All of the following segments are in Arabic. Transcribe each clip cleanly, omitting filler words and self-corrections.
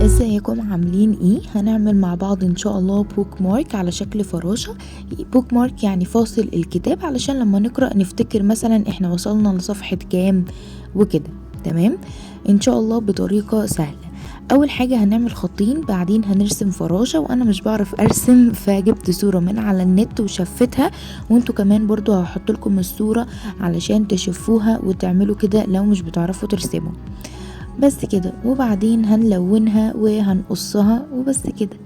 ازيكم عاملين ايه؟ هنعمل مع بعض ان شاء الله بوك مارك على شكل فراشة. بوك مارك يعني فاصل الكتاب علشان لما نقرأ نفتكر مثلا احنا وصلنا لصفحة كام وكده. تمام ان شاء الله بطريقة سهلة. اول حاجة هنعمل خطين، بعدين هنرسم فراشة، وانا مش بعرف ارسم فجبت صورة من على النت وشفتها، وانتوا كمان برضو هحط لكم الصورة علشان تشوفوها وتعملوا كده لو مش بتعرفوا ترسموا. بس كده، وبعدين هنلونها وهنقصها وبس كده.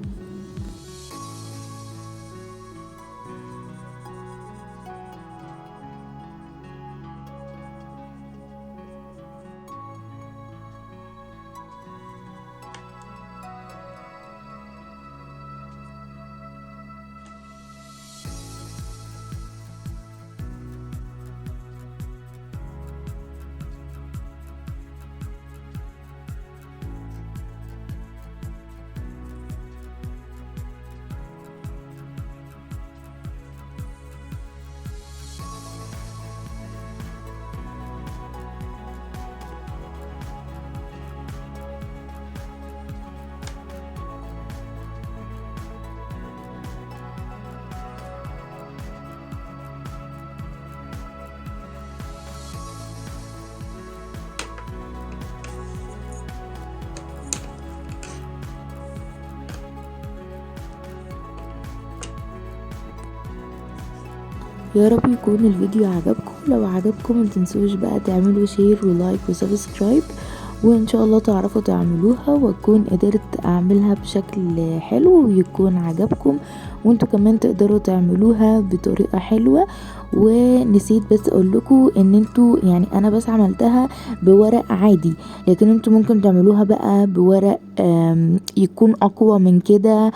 يا رب يكون الفيديو عجبكم. لو عجبكم متنسوش بقى تعملوا شير ولايك وسبسكرايب، وان شاء الله تعرفوا تعملوها واكون قدرت اعملها بشكل حلو ويكون عجبكم، وانتوا كمان تقدروا تعملوها بطريقة حلوة. ونسيت بس اقول لكم ان انتوا يعني انا بس عملتها بورق عادي، لكن انتوا ممكن تعملوها بقى بورق يكون اقوى من كده،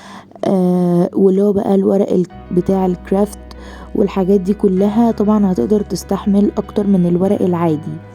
واللي هو بقى الورق بتاع الكرافت والحاجات دي كلها طبعا هتقدر تستحمل اكتر من الورق العادي.